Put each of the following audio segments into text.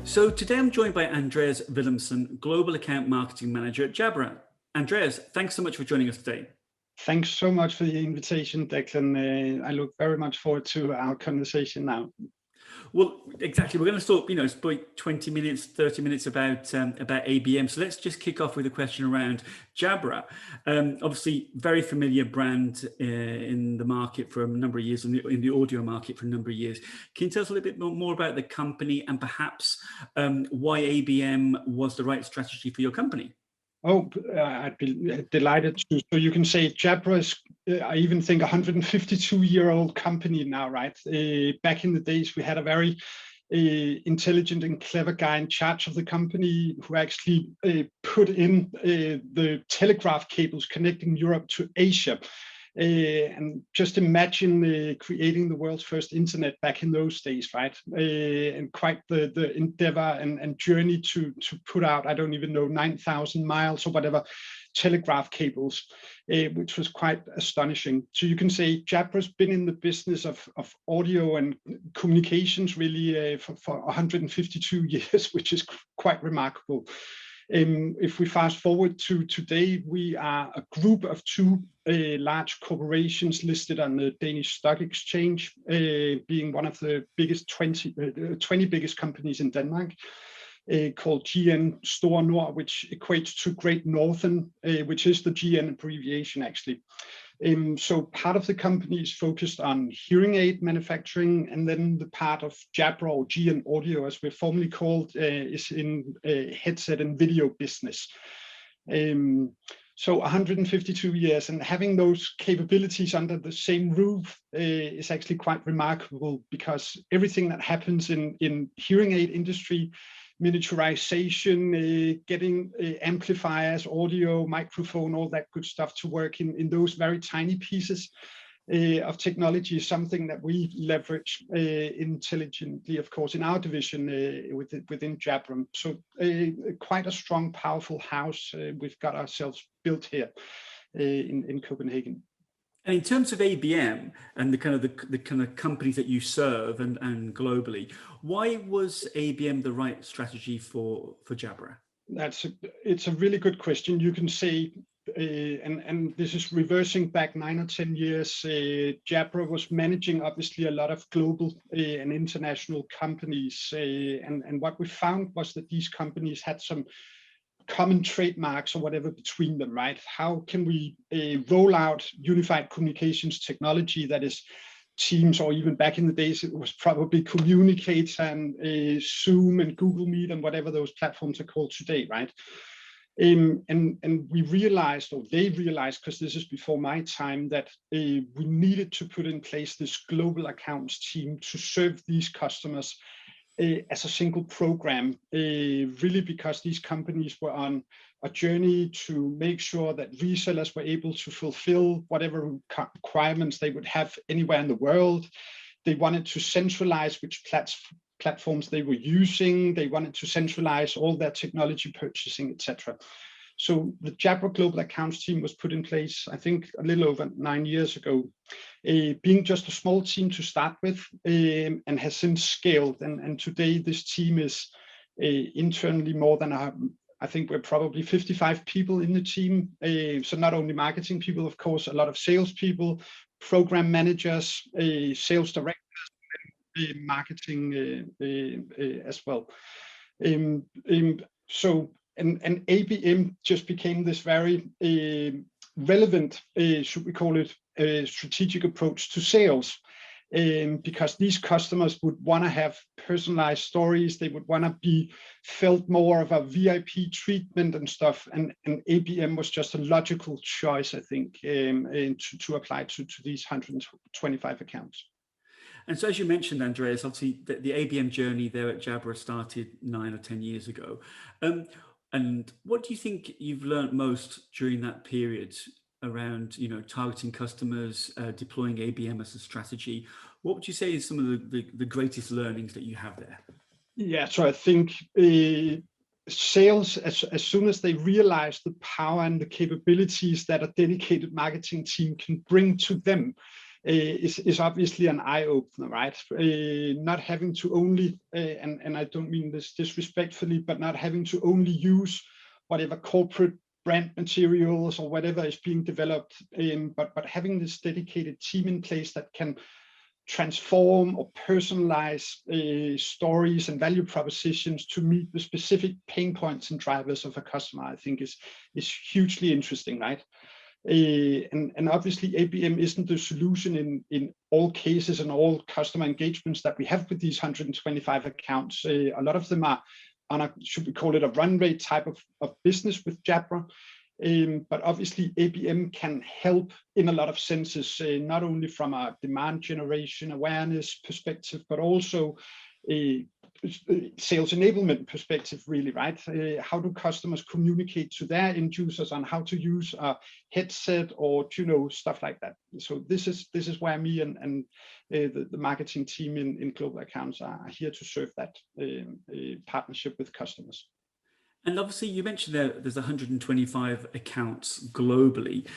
So today I'm joined by Andreas Villumsen, Global Account Marketing Manager at Jabra. Andreas, thanks so much for joining us today. Thanks so much for the invitation, Declan. I look very much forward to our conversation now. Well, exactly. We're going to talk, it's probably 20 minutes, 30 minutes about ABM. So let's just kick off with a question around Jabra. Obviously, very familiar brand in the market for a number of years, in the audio market for a number of years. Can you tell us a little bit more about the company and perhaps why ABM was the right strategy for your company? Oh, I'd be delighted to. So you can say Jabra is, I even think, 152-year-old company now, right? Back in the days, we had a very intelligent and clever guy in charge of the company who actually put in the telegraph cables connecting Europe to Asia. And just imagine creating the world's first internet back in those days, right? And quite the endeavor and journey to put out, I don't even know, 9,000 miles or whatever telegraph cables, which was quite astonishing. So you can say Jabra's been in the business of audio and communications really for 152 years, which is quite remarkable. If we fast forward to today, we are a group of two large corporations listed on the Danish Stock Exchange, being one of the biggest 20 biggest companies in Denmark, called GN Store Nord, which equates to Great Northern, which is the GN abbreviation actually. So part of the company is focused on hearing aid manufacturing, and then the part of Jabra, or GN Audio as we're formally called, is in headset and video business. So 152 years, and having those capabilities under the same roof is actually quite remarkable, because everything that happens in hearing aid industry, miniaturization, getting amplifiers, audio, microphone, all that good stuff to work in those very tiny pieces of technology is something that we leverage intelligently, of course, in our division within Jabra. So quite a strong, powerful house we've got ourselves built here in Copenhagen. And in terms of ABM and the kind of companies that you serve and globally, why was ABM the right strategy for Jabra? It's a really good question. You can say, and this is reversing back 9 or 10 years. Jabra was managing obviously a lot of global and international companies, and what we found was that these companies had some common trademarks or whatever between them, right? How can we roll out unified communications technology that is Teams, or even back in the days it was probably Communicate and Zoom and Google Meet and whatever those platforms are called today, right? And we realized, or they realized, because this is before my time, that we needed to put in place this global accounts team to serve these customers as a single program, really because these companies were on a journey to make sure that resellers were able to fulfill whatever requirements they would have anywhere in the world. They wanted to centralize which platforms they were using. They wanted to centralize all their technology purchasing, etc. So the Jabra Global Accounts team was put in place, I think, a little over 9 years ago, being just a small team to start with, and has since scaled. And today this team is internally more than, I think we're probably 55 people in the team. So not only marketing people, of course, a lot of sales people, program managers, sales directors, marketing as well. So and ABM just became this very relevant, should we call it, strategic approach to sales, because these customers would want to have personalized stories. They would want to be felt more of a VIP treatment and stuff. And ABM was just a logical choice, I think, to apply to these 125 accounts. And so, as you mentioned, Andreas, obviously the ABM journey there at Jabra started 9 or 10 years ago. And what do you think you've learned most during that period around, targeting customers, deploying ABM as a strategy? What would you say is some of the greatest learnings that you have there? Yeah, so I think sales, as soon as they realize the power and the capabilities that a dedicated marketing team can bring to them, is obviously an eye-opener, right? Not having to only, and I don't mean this disrespectfully, but not having to only use whatever corporate brand materials or whatever is being developed, but having this dedicated team in place that can transform or personalize stories and value propositions to meet the specific pain points and drivers of a customer, I think is hugely interesting, right? And obviously ABM isn't the solution in all cases and all customer engagements that we have with these 125 accounts. A lot of them are on a, should we call it a run rate type of business with Jabra. But obviously ABM can help in a lot of senses, not only from a demand generation awareness perspective, but also a sales enablement perspective, really, right? How do customers communicate to their end users on how to use a headset or, you know, stuff like that. So this is where me and the marketing team in global accounts are here to serve that partnership with customers. And obviously, you mentioned there's 125 accounts globally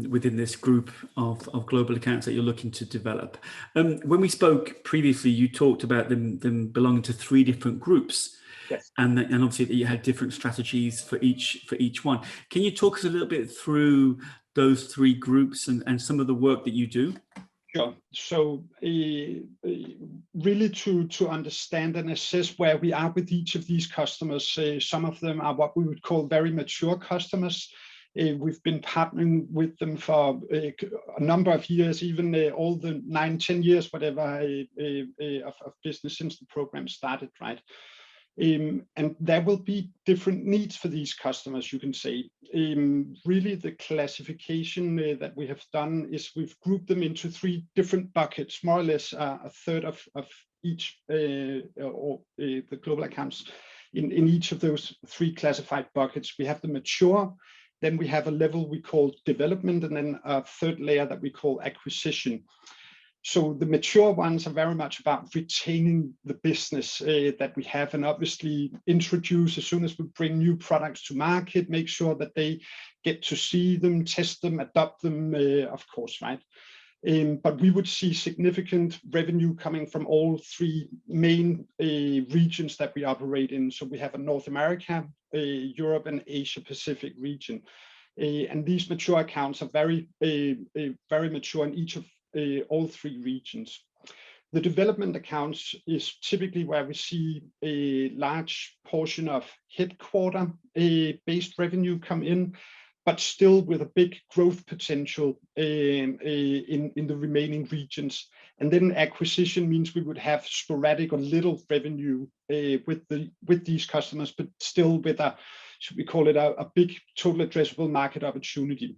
within this group of global accounts that you're looking to develop. When we spoke previously, you talked about them belonging to 3 different groups. Yes. And obviously that you had different strategies for each one. Can you talk us a little bit through those 3 groups and some of the work that you do? Sure. So really to understand and assess where we are with each of these customers, some of them are what we would call very mature customers. We've been partnering with them for a number of years, even all the 9-10 years, whatever, of business since the program started, right? And there will be different needs for these customers, you can say. Really, the classification that we have done is we've grouped them into 3 different buckets, more or less a third of each, or the global accounts in each of those 3 classified buckets. We have the mature, then we have a level we call development, and then a third layer that we call acquisition. So the mature ones are very much about retaining the business that we have, and obviously introduce as soon as we bring new products to market, make sure that they get to see them, test them, adopt them, of course, right? But we would see significant revenue coming from all 3 main regions that we operate in. So we have a North America, Europe, and Asia Pacific region. And these mature accounts are very mature in each of all 3 regions. The development accounts is typically where we see a large portion of headquarter based revenue come in, but still with a big growth potential in the remaining regions. And then acquisition means we would have sporadic or little revenue with these customers, but still with a, should we call it a big total addressable market opportunity.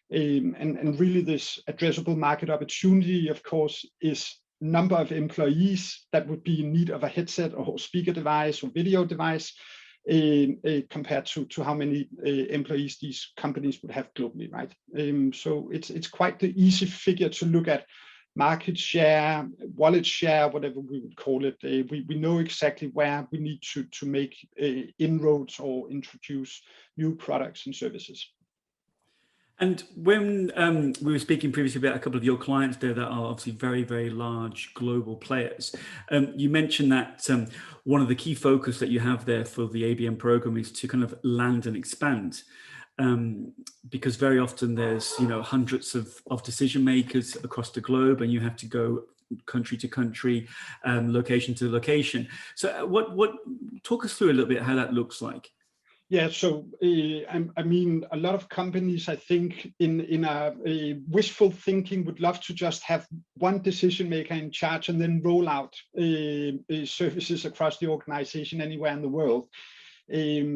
And really this addressable market opportunity, of course, is number of employees that would be in need of a headset or speaker device or video device compared to how many employees these companies would have globally, right? So it's quite the easy figure to look at. Market share, wallet share, whatever we would call it. We know exactly where we need to make inroads or introduce new products and services. And when we were speaking previously about a couple of your clients there that are obviously very, very large global players, you mentioned that one of the key focus that you have there for the ABM program is to kind of land and expand, because very often there's, you know, hundreds of decision makers across the globe, and you have to go country to country, location to location. So what talk us through a little bit how that looks like. Yeah, so I mean, a lot of companies, I think, in a wishful thinking, would love to just have one decision maker in charge and then roll out services across the organization anywhere in the world.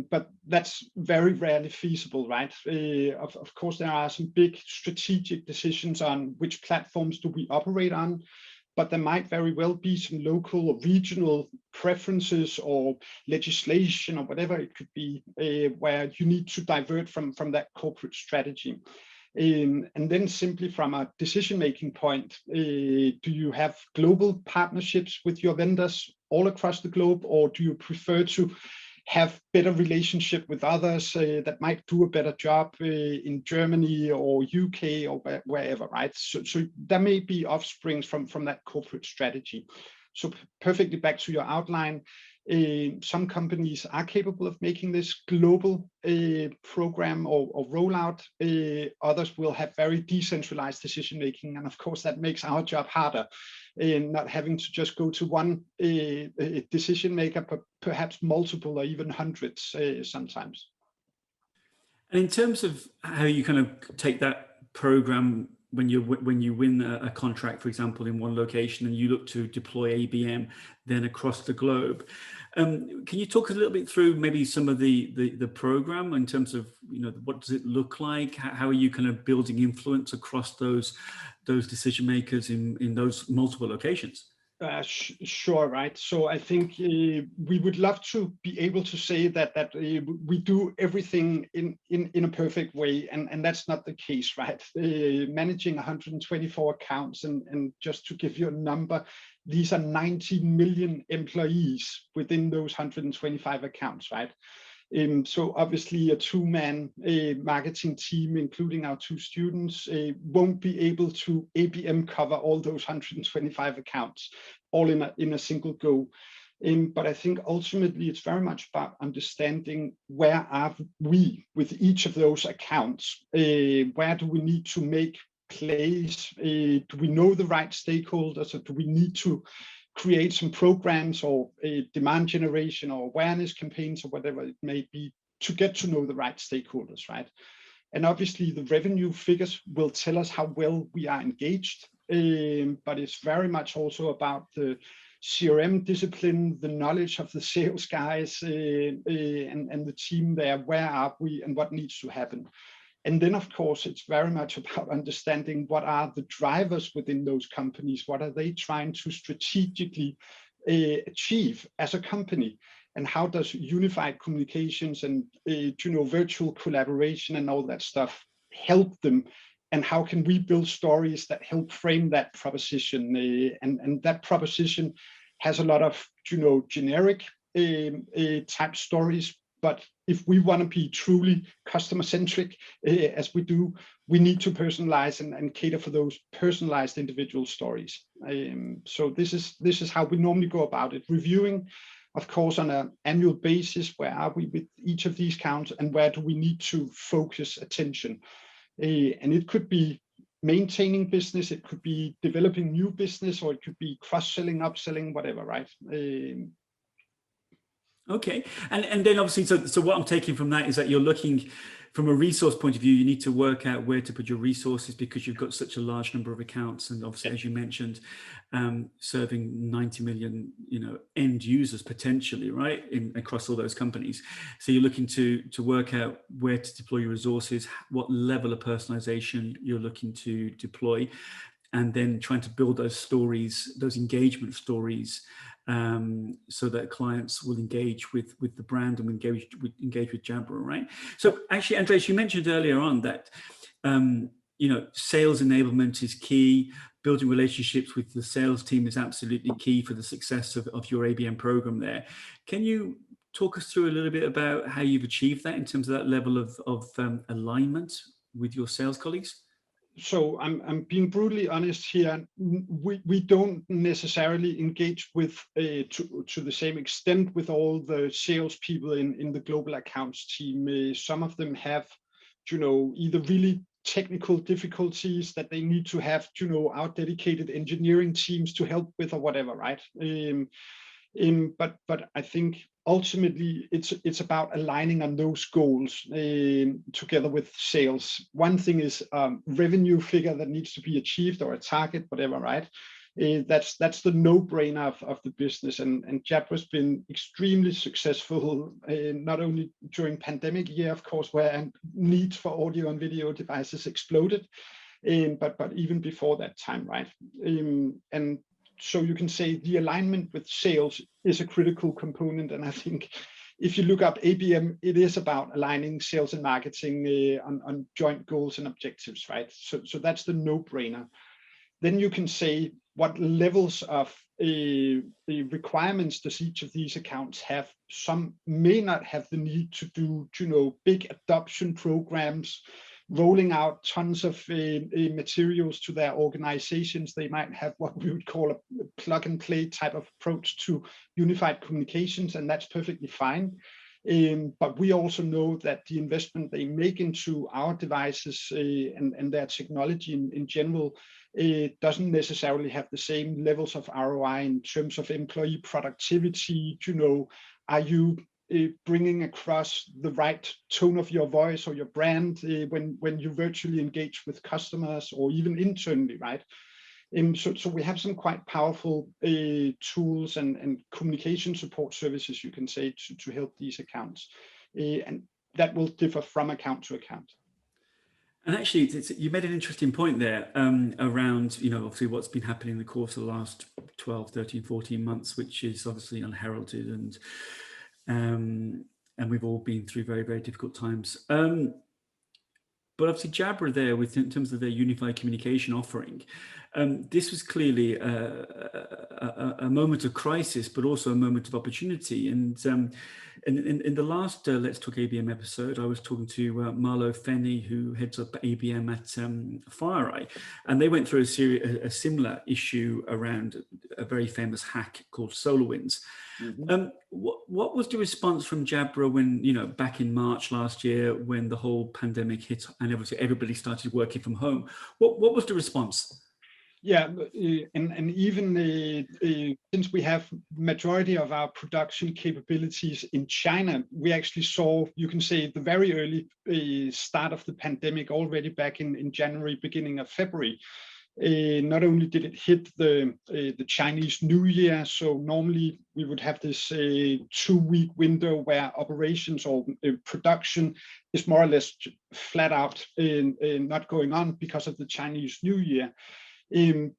But that's very rarely feasible, right? Of course, there are some big strategic decisions on which platforms do we operate on, but there might very well be some local or regional preferences or legislation or whatever it could be, where you need to divert from that corporate strategy. And then simply from a decision-making point, do you have global partnerships with your vendors all across the globe, or do you prefer to have better relationship with others that might do a better job in Germany or UK or wherever, right? So there may be offsprings from that corporate strategy. So perfectly back to your outline, some companies are capable of making this global program or rollout. Others will have very decentralized decision making, and of course that makes our job harder, not having to just go to one decision maker, but perhaps multiple or even hundreds sometimes. And in terms of how you kind of take that program when you win a contract, for example, in one location, and you look to deploy ABM then across the globe, can you talk a little bit through maybe some of the program in terms of, you know, what does it look like? How are you kind of building influence across those decision makers in those multiple locations? Sure, right. So I think we would love to be able to say that we do everything in a perfect way, and that's not the case, right? Managing 124 accounts, and just to give you a number, these are 90 million employees within those 125 accounts, right? So obviously a two-man marketing team, including our two students, won't be able to ABM cover all those 125 accounts all in a single go. But I think ultimately it's very much about understanding where are we with each of those accounts. Where do we need to make plays? Do we know the right stakeholders, or do we need to create some programs or a demand generation or awareness campaigns or whatever it may be to get to know the right stakeholders, right? And obviously the revenue figures will tell us how well we are engaged, but it's very much also about the CRM discipline, the knowledge of the sales guys and the team there. Where are we and what needs to happen? And then, of course, it's very much about understanding what are the drivers within those companies. What are they trying to strategically achieve as a company? And how does unified communications and virtual collaboration and all that stuff help them? And how can we build stories that help frame that proposition? And that proposition has a lot of generic type stories. But if we want to be truly customer-centric, as we do, we need to personalize and cater for those personalized individual stories. So this is how we normally go about it. Reviewing, of course, on an annual basis, where are we with each of these counts and where do we need to focus attention? And it could be maintaining business, it could be developing new business, or it could be cross-selling, upselling, whatever, right? Okay, and then obviously, so what I'm taking from that is that you're looking from a resource point of view. You need to work out where to put your resources because you've got such a large number of accounts, and obviously, as you mentioned, serving 90 million, end users potentially, right, across all those companies. So you're looking to work out where to deploy your resources, what level of personalization you're looking to deploy, and then trying to build those stories, those engagement stories, so that clients will engage with the brand and engage with Jabra, right? So actually, Andreas, you mentioned earlier on that sales enablement is key. Building relationships with the sales team is absolutely key for the success of your ABM program there. Can you talk us through a little bit about how you've achieved that in terms of that level of alignment with your sales colleagues? So I'm being brutally honest here. We don't necessarily engage with to the same extent with all the salespeople in the global accounts team. Some of them have, either really technical difficulties that they need to have, our dedicated engineering teams to help with or whatever, right? But I think ultimately it's about aligning on those goals together with sales. One thing is revenue figure that needs to be achieved, or a target, whatever, right? That's the no-brainer of the business, and Jabra's been extremely successful, not only during pandemic year, of course, where needs for audio and video devices exploded, but even before that time, right? And so you can say the alignment with sales is a critical component. And I think if you look up ABM, it is about aligning sales and marketing on joint goals and objectives, right? So that's the no-brainer. Then you can say, what levels of the requirements does each of these accounts have? Some may not have the need to do, big adoption programs, rolling out tons of materials to their organizations. They might have what we would call a plug and play type of approach to unified communications, and that's perfectly fine. But we also know that the investment they make into our devices and their technology in general doesn't necessarily have the same levels of ROI in terms of employee productivity. Are you bringing across the right tone of your voice or your brand when you virtually engage with customers or even internally, right? So we have some quite powerful tools and communication support services, you can say, to help these accounts. And that will differ from account to account. And actually, you made an interesting point there around, obviously what's been happening in the course of the last 12, 13, 14 months, which is obviously unheralded, and we've all been through very, very difficult times. But obviously Jabra there, in terms of their unified communication offering, this was clearly a moment of crisis, but also a moment of opportunity. And in the last Let's Talk ABM episode, I was talking to Marlo Fenney, who heads up ABM at FireEye, and they went through a similar issue around a very famous hack called SolarWinds. Mm-hmm. What was the response from Jabra when, back in March last year, when the whole pandemic hit and obviously everybody started working from home? What was the response? Yeah, and even since we have majority of our production capabilities in China, we actually saw, you can say, the very early start of the pandemic already back in January, beginning of February. Not only did it hit the Chinese New Year, so normally we would have this 2-week window where operations or production is more or less flat out not going on because of the Chinese New Year.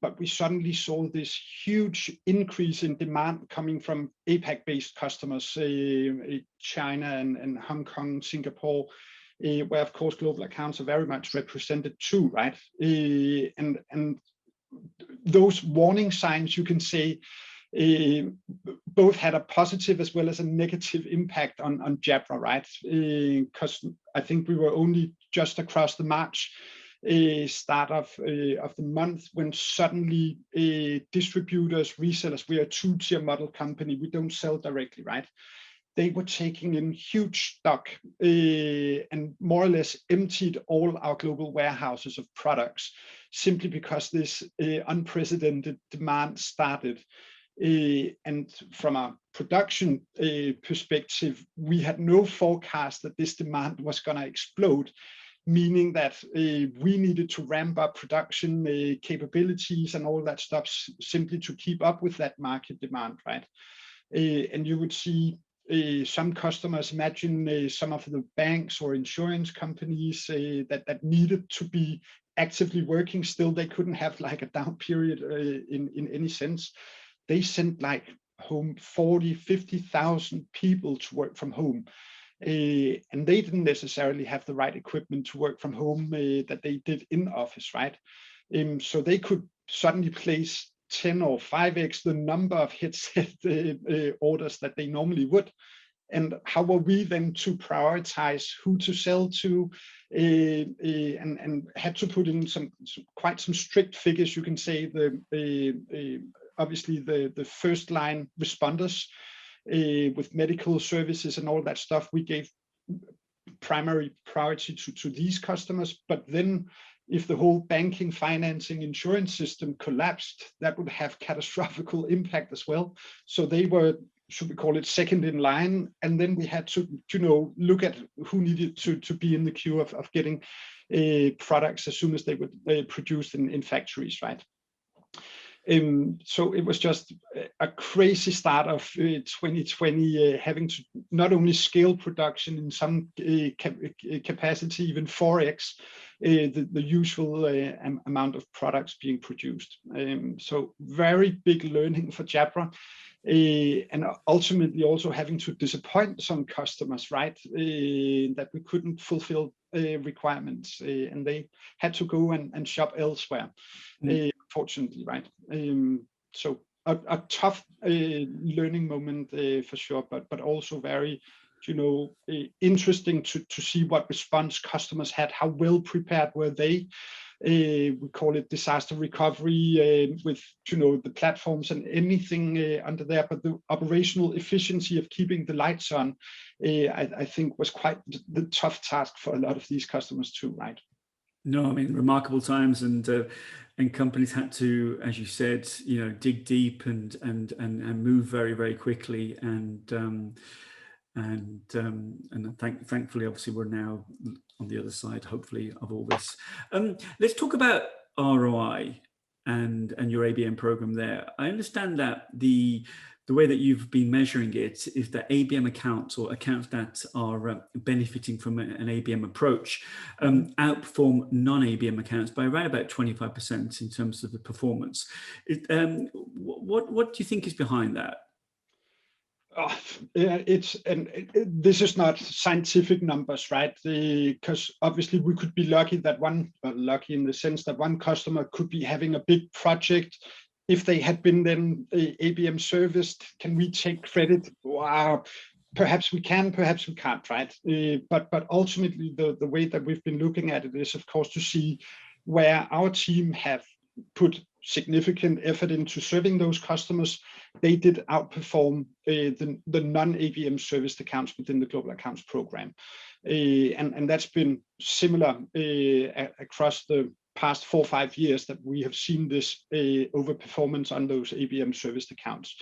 But we suddenly saw this huge increase in demand coming from APAC-based customers, China and Hong Kong, Singapore, where of course global accounts are very much represented too, right? And those warning signs, you can say, both had a positive as well as a negative impact on Jabra, right? Because I think we were only just across the March start of the month when suddenly distributors, resellers, we are a 2-tier model company, we don't sell directly, right? They were taking in huge stock and more or less emptied all our global warehouses of products simply because this unprecedented demand started. And from a production perspective, we had no forecast that this demand was going to explode, meaning that we needed to ramp up production capabilities and all that stuff simply to keep up with that market demand, right? And you would see some customers, imagine some of the banks or insurance companies that needed to be actively working still, they couldn't have like a down period in any sense. They sent like home 40, 50,000 people to work from home. And they didn't necessarily have the right equipment to work from home that they did in office, right? So they could suddenly place 10 or 5x the number of headset orders that they normally would. And how were we then to prioritize who to sell to, and had to put in quite some strict figures, you can say, obviously the first line responders with medical services and all that stuff, we gave primary priority to these customers. But then if the whole banking, financing, insurance system collapsed, that would have catastrophic impact as well. So they were, should we call it, second in line. And then we had to, look at who needed to be in the queue of getting products as soon as they were produced in factories, right? So it was just a crazy start of 2020, having to not only scale production in some capacity, even 4x the usual amount of products being produced. So very big learning for Jabra. And ultimately also having to disappoint some customers, right? That we couldn't fulfill requirements and they had to go and shop elsewhere. fortunately, right? So a tough learning moment for sure, but also very, interesting to see what response customers had, how well prepared were they. We call it disaster recovery with the platforms and anything under there, but the operational efficiency of keeping the lights on, I think was quite the tough task for a lot of these customers too, right? No, I mean, remarkable times, and companies had to, as you said, dig deep and move very, very quickly, and thankfully, obviously, we're now on the other side, hopefully, of all this. Let's talk about ROI and your ABM program there. I understand that the way that you've been measuring it is that ABM accounts, or accounts that are benefiting from an ABM approach, outperform non-ABM accounts by around about 25% in terms of the performance. What do you think is behind that? This is not scientific numbers, right? Because obviously we could be lucky in the sense that one customer could be having a big project. If they had been then ABM serviced, can we take credit? Wow, perhaps we can, perhaps we can't, right? But ultimately, the way that we've been looking at it is, of course, to see where our team have put significant effort into serving those customers. They did outperform the non-ABM serviced accounts within the Global Accounts program. And that's been similar across the past 4 or 5 years that we have seen this overperformance on those ABM serviced accounts.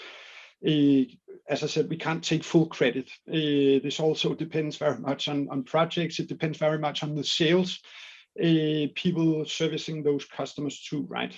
As I said, we can't take full credit. This also depends very much on projects. It depends very much on the sales people servicing those customers too, right?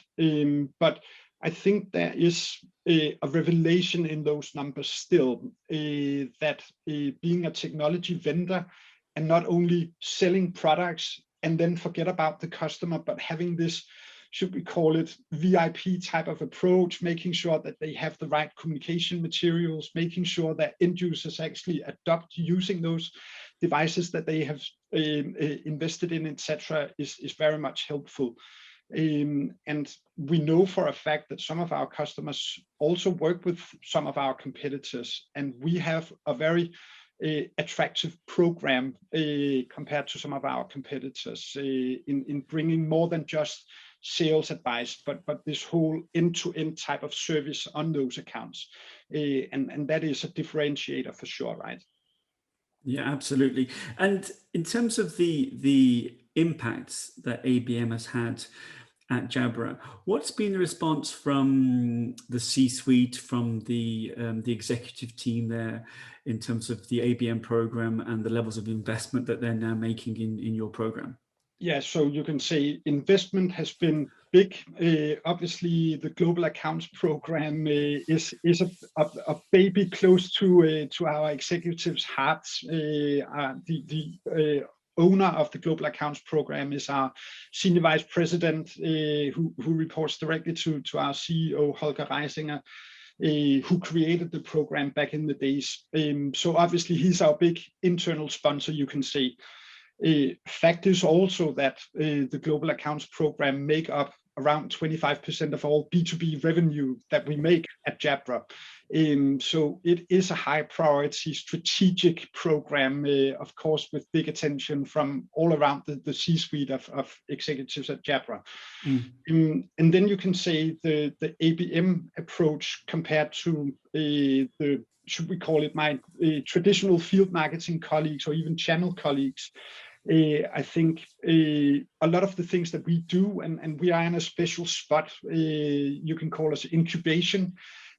But I think there is a revelation in those numbers still, that being a technology vendor and not only selling products and then forget about the customer, but having this, should we call it, VIP type of approach, making sure that they have the right communication materials, making sure that end users actually adopt using those devices that they have invested in, etc., is very much helpful. And we know for a fact that some of our customers also work with some of our competitors, and we have a very attractive program compared to some of our competitors in bringing more than just sales advice, but this whole end-to-end type of service on those accounts. And that is a differentiator for sure, right? Yeah, absolutely. And in terms of the impacts that ABM has had at Jabra, what's been the response from the C-suite, from the executive team there, in terms of the ABM program and the levels of investment that they're now making in your program? Yeah, so you can say investment has been big. Obviously, the Global Accounts program is a baby close to our executives' hearts. The owner of the Global Accounts program is our Senior Vice President, who reports directly to our CEO, Holger Reisinger, who created the program back in the days. So obviously, he's our big internal sponsor, you can say. Fact is also that the Global Accounts program make up around 25% of all B2B revenue that we make at Jabra. So it is a high priority strategic program, of course, with big attention from all around the C-suite of executives at Jabra. And then you can say the ABM approach compared to the, should we call it, my traditional field marketing colleagues or even channel colleagues. I think a lot of the things that we do, and we are in a special spot, you can call us incubation.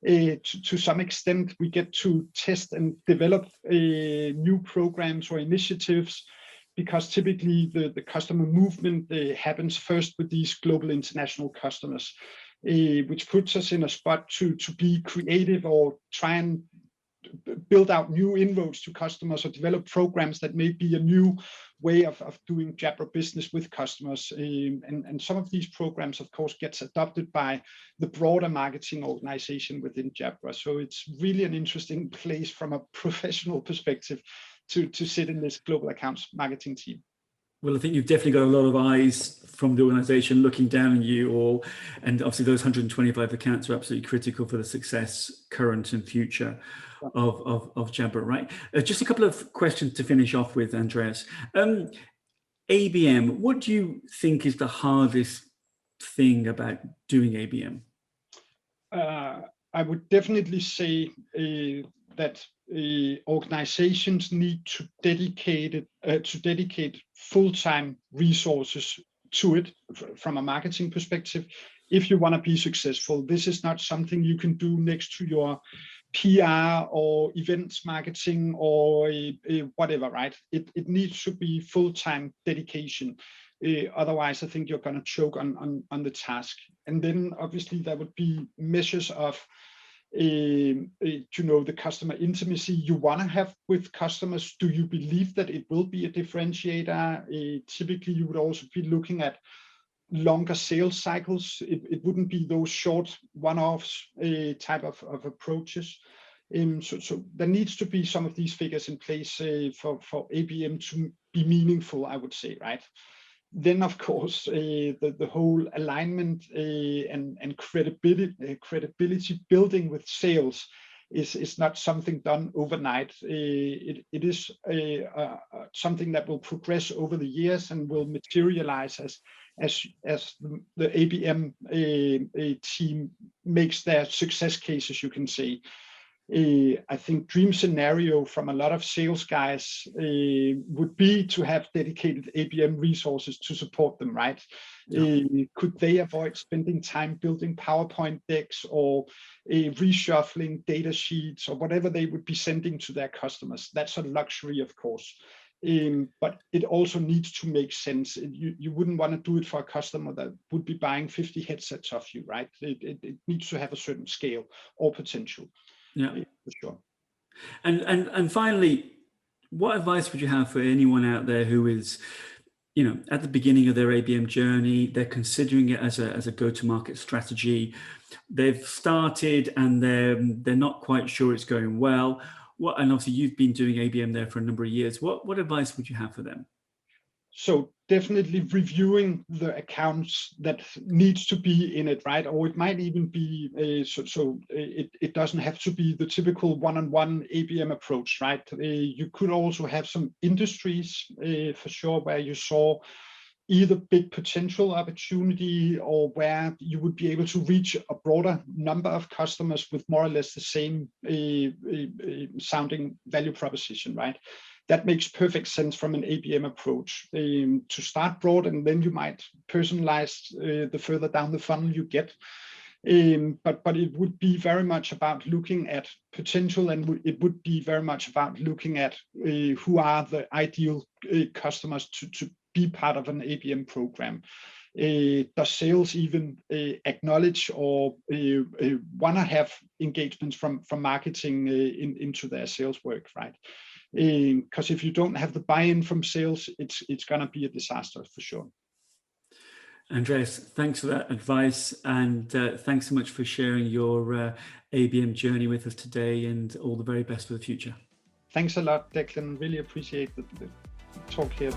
To some extent, we get to test and develop new programs or initiatives, because typically the customer movement happens first with these global international customers, which puts us in a spot to be creative or try and build out new inroads to customers or develop programs that may be a new way of doing Jabra business with customers. And some of these programs, of course, gets adopted by the broader marketing organization within Jabra. So it's really an interesting place from a professional perspective to sit in this Global Accounts marketing team. Well, I think you've definitely got a lot of eyes from the organization looking down on you all. And obviously those 125 accounts are absolutely critical for the success, current and future of Jabra, right? Just a couple of questions to finish off with, Andreas. ABM, what do you think is the hardest thing about doing ABM? I would definitely say that organizations need to dedicate full-time resources to it from a marketing perspective. If you want to be successful, this is not something you can do next to your PR or events marketing or whatever, right? It needs to be full-time dedication. Otherwise, I think you're going to choke on the task. And then obviously there would be measures of the customer intimacy you want to have with customers. Do you believe that it will be a differentiator? Typically, you would also be looking at longer sales cycles. It wouldn't be those short one-offs type of approaches. So there needs to be some of these figures in place for ABM to be meaningful, I would say, right? Then, of course, the whole alignment and credibility building with sales is not something done overnight. It is something that will progress over the years and will materialize as the ABM team makes their success cases, you can say. I think dream scenario from a lot of sales guys would be to have dedicated ABM resources to support them, right? Yeah. Could they avoid spending time building PowerPoint decks or reshuffling data sheets or whatever they would be sending to their customers? That's a luxury, of course. But it also needs to make sense. You wouldn't want to do it for a customer that would be buying 50 headsets off you, right? It needs to have a certain scale or potential. Yeah, for sure. And finally, what advice would you have for anyone out there who is, at the beginning of their ABM journey, they're considering it as a go-to-market strategy, they've started and they're not quite sure it's going well. And obviously you've been doing ABM there for a number of years. What advice would you have for them? So definitely reviewing the accounts that needs to be in it, right? Or it might even be it doesn't have to be the typical one-on-one ABM approach, right? You could also have some industries for sure where you saw either big potential opportunity or where you would be able to reach a broader number of customers with more or less the same sounding value proposition, right? That makes perfect sense from an ABM approach to start broad, and then you might personalize the further down the funnel you get. But it would be very much about looking at potential, and it would be very much about looking at who are the ideal customers to be part of an ABM program. Does sales even acknowledge or want to have engagements from marketing into their sales work, right? Because if you don't have the buy-in from sales, it's going to be a disaster for sure. Andreas, thanks for that advice, and thanks so much for sharing your ABM journey with us today, and all the very best for the future. Thanks a lot, Declan. Really appreciate the talk here.